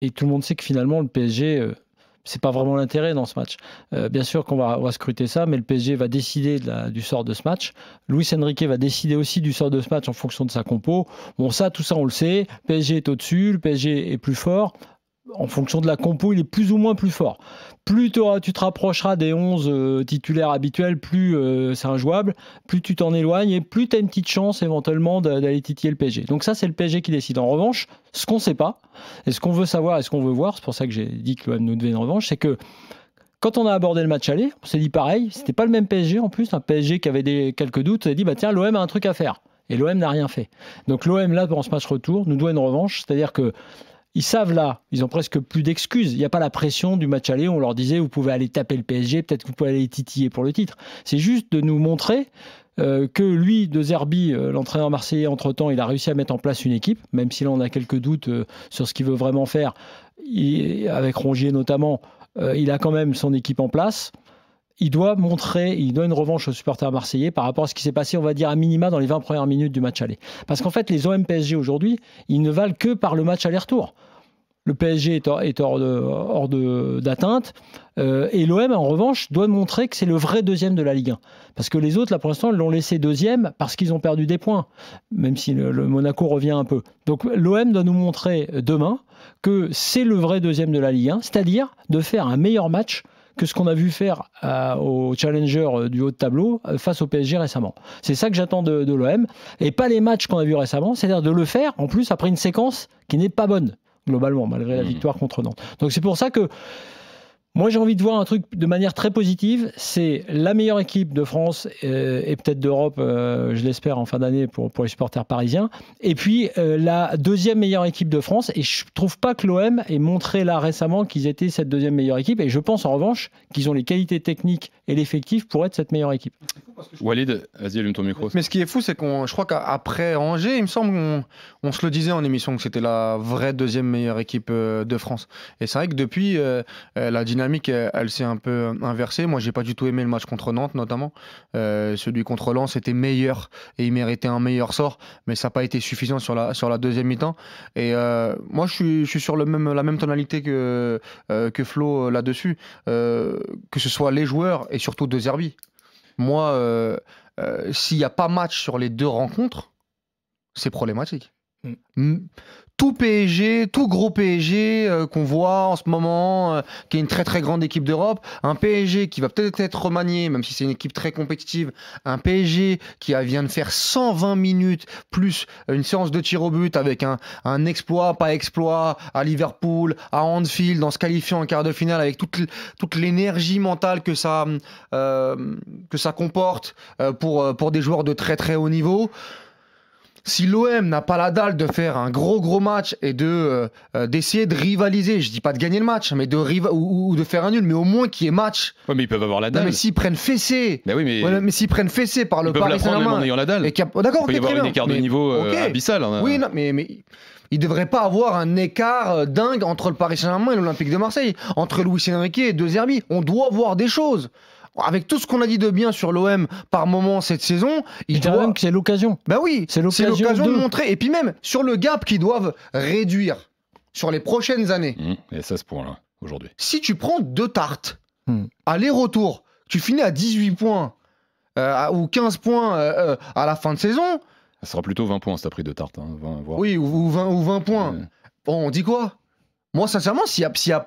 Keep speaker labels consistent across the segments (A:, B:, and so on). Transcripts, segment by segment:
A: Et tout le monde sait que finalement, le PSG, c'est pas vraiment l'intérêt dans ce match. Bien sûr qu'on va scruter ça, mais le PSG va décider du sort de ce match. Luis Enrique va décider aussi du sort de ce match en fonction de sa compo. Bon, tout ça, on le sait. Le PSG est au-dessus, le PSG est plus fort. En fonction de la compo, il est plus ou moins plus fort. Plus tu te rapprocheras des 11 titulaires habituels, plus c'est injouable, plus tu t'en éloignes et plus tu as une petite chance éventuellement d'aller titiller le PSG. Donc ça, c'est le PSG qui décide. En revanche, ce qu'on ne sait pas, et ce qu'on veut savoir et ce qu'on veut voir, c'est pour ça que j'ai dit que l'OM nous devait une revanche, c'est que quand on a abordé le match aller, on s'est dit pareil, c'était pas le même PSG en plus, un PSG qui avait quelques doutes, on s'est dit, bah tiens, l'OM a un truc à faire. Et l'OM n'a rien fait. Donc l'OM, là, dans ce match retour, nous doit une revanche, c'est-à-dire que ils savent là, ils ont presque plus d'excuses. Il n'y a pas la pression du match aller où on leur disait vous pouvez aller taper le PSG, peut-être que vous pouvez aller titiller pour le titre. C'est juste de nous montrer que lui, De Zerbi, l'entraîneur marseillais, entre-temps, il a réussi à mettre en place une équipe, même si là on a quelques doutes sur ce qu'il veut vraiment faire, avec Rongier notamment, il a quand même son équipe en place. Il doit une revanche aux supporters marseillais par rapport à ce qui s'est passé, on va dire, à minima dans les 20 premières minutes du match aller. Parce qu'en fait, les OM PSG aujourd'hui, ils ne valent que par le match aller-retour. Le PSG est hors d'atteinte. Et l'OM, en revanche, doit montrer que c'est le vrai deuxième de la Ligue 1. Parce que les autres, là, pour l'instant, l'ont laissé deuxième parce qu'ils ont perdu des points, même si le Monaco revient un peu. Donc l'OM doit nous montrer demain que c'est le vrai deuxième de la Ligue 1, c'est-à-dire de faire un meilleur match que ce qu'on a vu faire au challenger du haut de tableau face au PSG récemment. C'est ça que j'attends de l'OM, et pas les matchs qu'on a vus récemment, c'est-à-dire de le faire, en plus, après une séquence qui n'est pas bonne, globalement, malgré la victoire contre Nantes. Donc c'est pour ça que moi, j'ai envie de voir un truc de manière très positive. C'est la meilleure équipe de France et peut-être d'Europe, je l'espère, en fin d'année pour les supporters parisiens. Et puis, la deuxième meilleure équipe de France. Et je ne trouve pas que l'OM ait montré là récemment qu'ils étaient cette deuxième meilleure équipe. Et je pense en revanche qu'ils ont les qualités techniques et l'effectif pour être cette meilleure équipe.
B: Walid, vas-y, allume ton micro.
C: Mais ce qui est fou, c'est je crois qu'après Angers, il me semble qu'on se le disait en émission que c'était la vraie deuxième meilleure équipe de France. Et c'est vrai que depuis, la dynamique, elle s'est un peu inversée. Moi, j'ai pas du tout aimé le match contre Nantes, notamment. Celui contre Lens était meilleur et il méritait un meilleur sort, mais ça n'a pas été suffisant sur la deuxième mi-temps. Et moi, je suis sur la même tonalité que Flo là-dessus, que ce soit les joueurs et surtout De Zerbi. Moi, s'il n'y a pas match sur les deux rencontres, c'est problématique. Tout PSG, tout gros PSG qu'on voit en ce moment, qui est une très très grande équipe d'Europe, un PSG qui va peut-être être remanié, même si c'est une équipe très compétitive, un PSG qui vient de faire 120 minutes plus une séance de tir au but avec un exploit, pas exploit, à Liverpool, à Anfield, en se qualifiant en quart de finale avec toute l'énergie mentale que ça comporte pour des joueurs de très très haut niveau. Si l'OM n'a pas la dalle de faire un gros match et d'essayer de rivaliser, je dis pas de gagner le match, mais ou de faire un nul, mais au moins qu'il y ait match.
B: Ouais, mais ils peuvent avoir la dalle.
C: Non, mais s'ils prennent fessé, mais s'ils prennent fessé par le Paris Saint-Germain,
B: en ayant la dalle.
C: D'accord,
B: il peut y avoir un écart de niveau abyssal.
C: Oui, non, mais il ne devrait pas avoir un écart dingue entre le Paris Saint-Germain et l'Olympique de Marseille, entre Luis Enrique et De Zerbi. On doit voir des choses. Avec tout ce qu'on a dit de bien sur l'OM par moment cette saison,
A: même que c'est l'occasion.
C: Ben oui, c'est l'occasion de montrer. Et puis même sur le gap qu'ils doivent réduire sur les prochaines années.
B: Et ça, ce point-là, aujourd'hui.
C: Si tu prends 2 tartes, aller-retour, tu finis à 18 points ou 15 points à la fin de saison.
B: Ça sera plutôt 20 points si t'as pris 2 tartes. Hein, 20, voire.
C: Oui, ou 20 points. Bon, on dit quoi ? Moi, sincèrement, s'il y a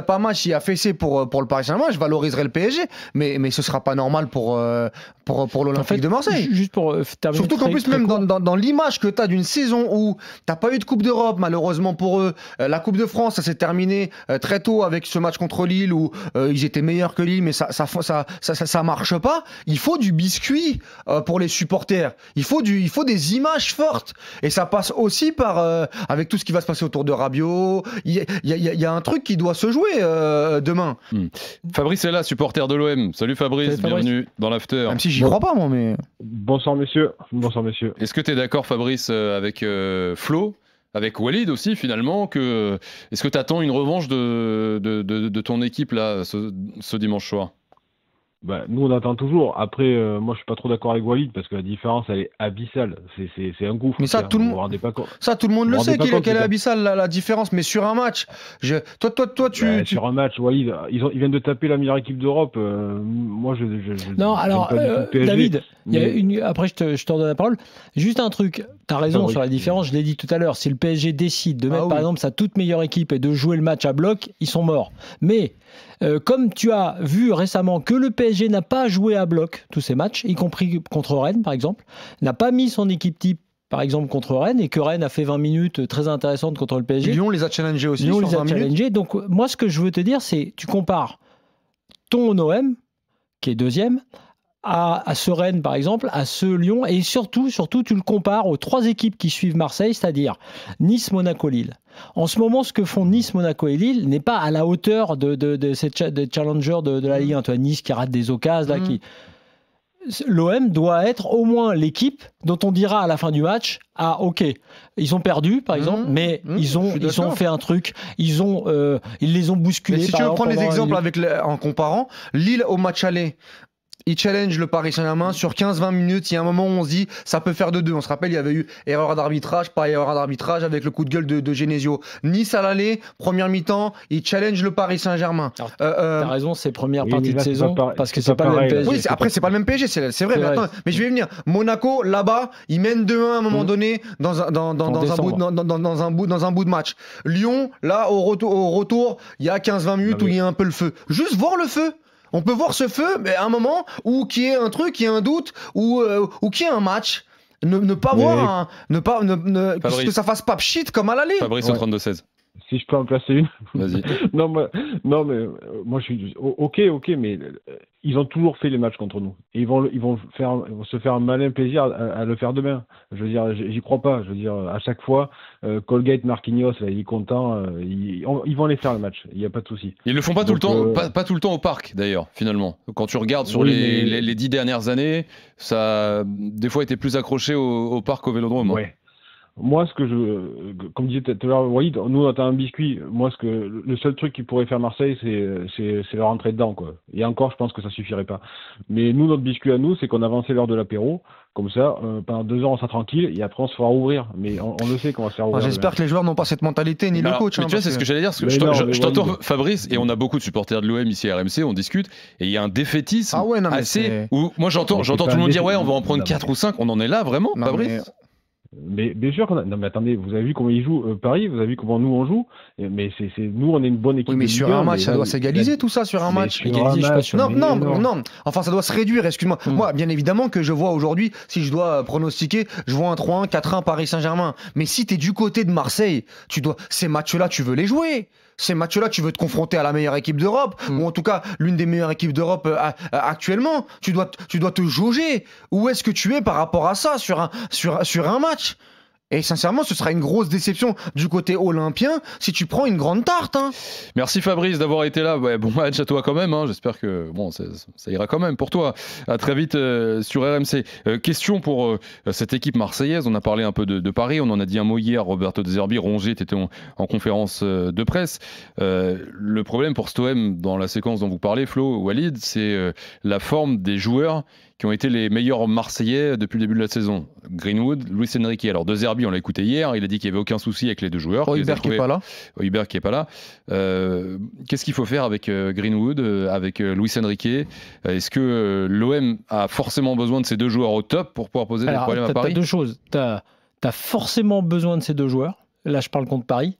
C: pas match, s'il y a fessé pour le Paris Saint-Germain, je valoriserai le PSG, mais ce sera pas normal pour l'Olympique de Marseille.
A: Juste pour terminer.
C: Surtout qu'en plus, même dans l'image que tu as d'une saison où t'as pas eu de Coupe d'Europe, malheureusement pour eux, la Coupe de France, ça s'est terminé très tôt avec ce match contre Lille où ils étaient meilleurs que Lille, mais ça marche pas. Il faut du biscuit pour les supporters. Il faut des images fortes, et ça passe aussi par avec tout ce qui va se passer autour de Rabiot. Il y a un truc qui doit se jouer demain.
B: Fabrice est là, supporter de l'OM. Salut Fabrice, bienvenue dans l'After.
C: Même si j'y crois pas, moi, mais...
D: Bonsoir messieurs. Bonsoir messieurs.
B: Est-ce que tu es d'accord, Fabrice, avec Flo, avec Walid aussi, finalement, est-ce que tu attends une revanche de ton équipe là, ce dimanche soir ?
D: Nous, on attend toujours. Après, moi, je suis pas trop d'accord avec Walid parce que la différence, elle est abyssale. C'est un gouffre.
C: Mais ça, tout le monde, tout le monde le sait qu'elle est abyssale, la différence. Mais sur un match,
D: sur un match, Walid, ils viennent de taper la meilleure équipe d'Europe. Moi,
A: non, alors, David, après, je t'en donne la parole. Juste un truc. T'as raison sur la différence. Je l'ai dit tout à l'heure. Si le PSG décide de mettre, par exemple, sa toute meilleure équipe et de jouer le match à bloc, ils sont morts. Mais comme tu as vu récemment que le PSG n'a pas joué à bloc tous ces matchs, y compris contre Rennes par exemple, n'a pas mis son équipe type par exemple contre Rennes, et que Rennes a fait 20 minutes très intéressantes contre le PSG.
C: Lyon les a challengés aussi.
A: Lyon les a challengés. Donc moi ce que je veux te dire, c'est tu compares ton OM qui est deuxième à ce Rennes par exemple, à ce Lyon, et surtout tu le compares aux 3 équipes qui suivent Marseille, c'est-à-dire Nice, Monaco, Lille. En ce moment, ce que font Nice, Monaco et Lille n'est pas à la hauteur de ces challengers de la Ligue 1. Tu vois, Nice qui rate des occasions, là, l'OM doit être au moins l'équipe dont on dira à la fin du match, ok, ils ont perdu par exemple, mais ils ont fait un truc, ils les ont bousculés.
C: Mais si tu veux prendre les exemples en comparant, Lille au match aller, il challenge le Paris Saint-Germain sur 15-20 minutes. Il y a un moment où on se dit ça peut faire de 2. On se rappelle, il y avait eu erreur d'arbitrage, pas erreur d'arbitrage avec le coup de gueule de Genesio. Nice à l'aller, première mi-temps, il challenge le Paris Saint-Germain.
A: T'as raison, c'est première partie de saison parce que c'est pas le même PSG.
C: Oui, après c'est pas le même PSG, c'est vrai. Mais je vais venir. Monaco là-bas, il mène 2-1 à un moment donné dans un bout de match. Lyon là au retour, il y a 15-20 minutes où il y a un peu le feu. Juste voir le feu. On peut voir ce feu, mais à un moment où qu'il y ait un truc, qu'il y ait un doute, ou qu'il y ait un match, ne pas voir, que ça fasse pas pchit comme à l'aller.
B: Fabrice au 32-16.
D: Si je peux en placer une.
B: Vas-y.
D: non, mais moi je suis ok, mais ils ont toujours fait les matchs contre nous. Et ils vont se faire un malin plaisir à le faire demain. Je veux dire, j'y crois pas. Je veux dire, à chaque fois, Colgate, Marquinhos, là, il est content. Ils vont les faire le match. Il n'y a pas de souci.
B: Ils le font pas tout le temps, pas tout le temps au parc d'ailleurs. Finalement, quand tu regardes sur les 10 dernières années, ça a des fois été plus accroché au parc qu'au Vélodrome.
D: Ouais. Moi, comme disait tout à l'heure Walid, nous on attend un biscuit. Moi, le seul truc qui pourrait faire Marseille, c'est leur entrée dedans, quoi. Et encore, je pense que ça suffirait pas. Mais nous, notre biscuit à nous, c'est qu'on avançait l'heure de l'apéro. Comme ça, pendant 2 heures, on sera tranquille, et après, on se fera ouvrir. Mais on le sait qu'on va se faire ouvrir.
C: J'espère que les joueurs n'ont pas cette mentalité, ni le coach.
B: Mais tu vois, c'est ce que j'allais dire. Je t'entends, Fabrice, et on a beaucoup de supporters de l'OM ici à RMC, on discute, et il y a un défaitisme assez. Où moi, j'entends tout le monde dire, ouais, on va en prendre 4 ou 5. On en est là, vraiment, Fabrice?
D: Mais bien sûr non mais attendez, vous avez vu comment ils jouent Paris, vous avez vu comment nous on joue, mais nous on est une bonne équipe.
C: Oui, mais sur un match ça doit s'égaliser tout ça sur un match. Non, enfin ça doit se réduire, excuse-moi. Moi bien évidemment que je vois aujourd'hui, si je dois pronostiquer, je vois un 3-1, 4-1 Paris Saint-Germain. Mais si t'es du côté de Marseille, ces matchs-là tu veux les jouer. Ces matchs-là, tu veux te confronter à la meilleure équipe d'Europe, ou en tout cas l'une des meilleures équipes d'Europe actuellement. Tu dois te jauger. Où est-ce que tu es par rapport à ça sur un match? Et sincèrement, ce sera une grosse déception du côté olympien si tu prends une grande tarte. Hein.
B: Merci Fabrice d'avoir été là. Ouais, bon match à toi quand même. Hein. J'espère que ça ira quand même pour toi. À très vite sur RMC. Question pour cette équipe marseillaise. On a parlé un peu de Paris. On en a dit un mot hier. Roberto De Zerbi, Rongier, tu étais en conférence de presse. Le problème pour cet OM dans la séquence dont vous parlez, Flo, Walid, c'est la forme des joueurs qui ont été les meilleurs Marseillais depuis le début de la saison. Greenwood, Luis Enrique. Alors, De Zerbi, on l'a écouté hier, il a dit qu'il n'y avait aucun souci avec les 2 joueurs.
C: Højbjerg qui n'est pas là.
B: Højbjerg qui n'est pas là. Qu'est-ce qu'il faut faire avec Greenwood, avec Luis Enrique? Est-ce que l'OM a forcément besoin de ces 2 joueurs au top pour pouvoir poser des problèmes à Paris?
A: Tu as 2 choses. Tu as forcément besoin de ces 2 joueurs. Là, je parle contre Paris.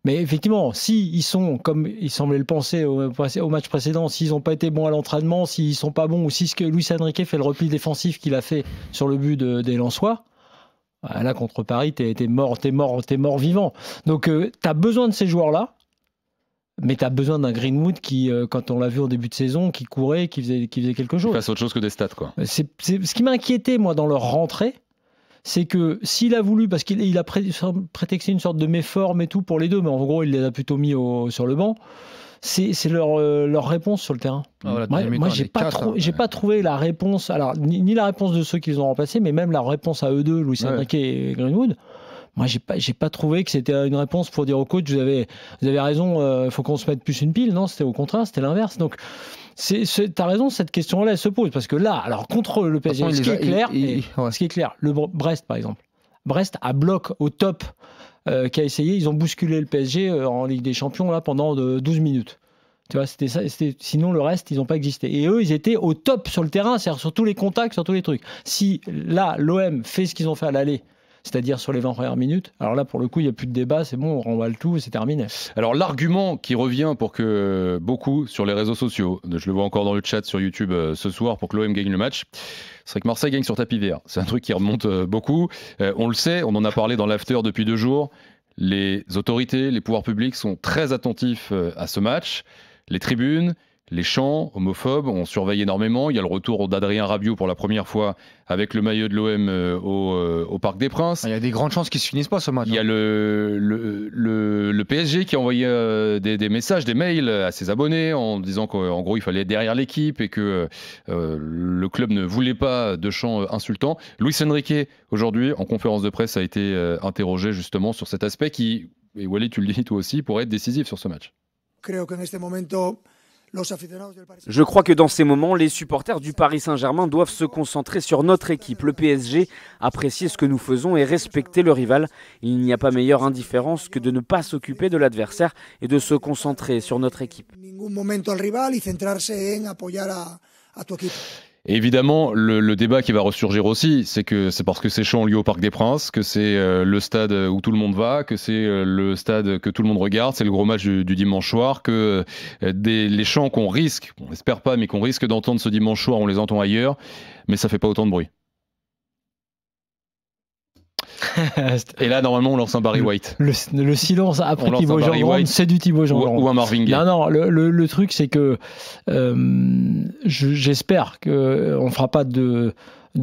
A: Mais effectivement, s'ils sont, comme il semblait le penser au match précédent, s'ils n'ont pas été bons à l'entraînement, s'ils ne sont pas bons, ou si ce que Luis Enrique fait le repli défensif qu'il a fait sur le but des Lensois, là, contre Paris, t'es mort vivant. Donc, tu as besoin de ces joueurs-là, mais tu as besoin d'un Greenwood qui, quand on l'a vu au début de saison, qui courait, qui faisait quelque chose.
B: Il fasse autre chose que des stats, quoi.
A: C'est ce qui m'a inquiété, moi, dans leur rentrée, c'est que s'il a voulu, parce qu'il a prétexté une sorte de méforme et tout pour les 2, mais en gros, il les a plutôt mis sur le banc, c'est leur réponse sur le terrain. Moi, j'ai pas trouvé la réponse, alors ni la réponse de ceux qu'ils ont remplacés, mais même la réponse à eux 2, Luis Enrique et Greenwood, Moi, j'ai pas trouvé que c'était une réponse pour dire au coach, vous avez raison, faut qu'on se mette plus une pile. Non, c'était au contraire, c'était l'inverse. Donc, t'as raison, cette question-là, elle se pose. Parce que là, alors, contre le PSG, ce qui est clair, le Brest, par exemple. Brest, à bloc, au top, qui a essayé, ils ont bousculé le PSG en Ligue des Champions là, pendant 12 minutes. Tu vois, c'était ça. Sinon, le reste, ils n'ont pas existé. Et eux, ils étaient au top sur le terrain, c'est-à-dire sur tous les contacts, sur tous les trucs. Si là, l'OM fait ce qu'ils ont fait à l'aller, c'est-à-dire sur les 20 premières minutes, alors là, pour le coup, il n'y a plus de débat, c'est bon, on renvoie le tout et c'est terminé.
B: Alors, l'argument qui revient pour que beaucoup sur les réseaux sociaux, je le vois encore dans le chat sur YouTube ce soir, pour que l'OM gagne le match, c'est que Marseille gagne sur tapis vert. C'est un truc qui remonte beaucoup. On le sait, on en a parlé dans l'after depuis 2 jours. Les autorités, les pouvoirs publics sont très attentifs à ce match. Les tribunes, les chants homophobes, on surveille énormément. Il y a le retour d'Adrien Rabiot pour la première fois avec le maillot de l'OM au Parc des Princes.
C: Il y a des grandes chances qu'ils ne se finissent pas ce match.
B: Il y a le PSG qui a envoyé des messages, des mails à ses abonnés en disant qu'en gros il fallait être derrière l'équipe et que le club ne voulait pas de chants insultants. Luis Enrique, aujourd'hui, en conférence de presse, a été interrogé justement sur cet aspect qui, et Walid, tu le dis toi aussi, pourrait être décisif sur ce match.
E: Je crois que dans ces moments, les supporters du Paris Saint-Germain doivent se concentrer sur notre équipe, le PSG, apprécier ce que nous faisons et respecter le rival. Il n'y a pas meilleure indifférence que de ne pas s'occuper de l'adversaire et de se concentrer sur notre équipe.
B: Et évidemment, le débat qui va ressurgir aussi, c'est parce que ces chants ont lieu au Parc des Princes, que c'est le stade où tout le monde va, que c'est le stade que tout le monde regarde, c'est le gros match du dimanche soir, que les chants qu'on risque, on n'espère pas, mais qu'on risque d'entendre ce dimanche soir, on les entend ailleurs, mais ça fait pas autant de bruit. Et là, normalement, on lance un Barry White.
A: Le silence après Thibaut Jean-Grande, c'est du Thibaut Jean-Grande.
B: Ou un Marvin Gaye.
A: Non, le truc, c'est que j'espère qu'on ne fera pas de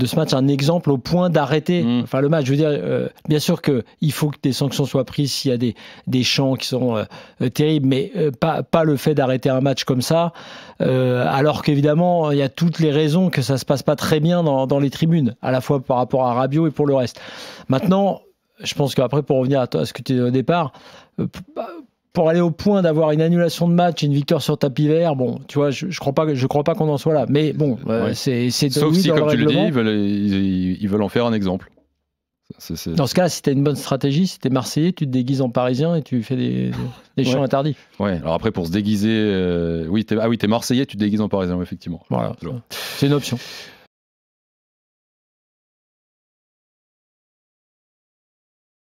A: ce match un exemple au point d'arrêter le match. Je veux dire, bien sûr qu'il faut que des sanctions soient prises s'il y a des chants qui sont terribles, mais pas le fait d'arrêter un match comme ça, alors qu'évidemment, il y a toutes les raisons que ça ne se passe pas très bien dans les tribunes, à la fois par rapport à Rabiot et pour le reste. Maintenant, je pense qu'après, pour revenir à ce que tu disais au départ, pour aller au point d'avoir une annulation de match, une victoire sur tapis vert, bon, tu vois, je crois pas qu'on en soit là. Mais bon, c'est
B: sauf si, comme tu le dis, ils veulent en faire un exemple.
A: Dans ce cas, si tu as une bonne stratégie, si tu es Marseillais, tu te déguises en Parisien et tu fais des chants interdits.
B: Ouais, alors après, pour se déguiser, t'es Marseillais, tu te déguises en Parisien, effectivement.
A: Voilà, c'est une option.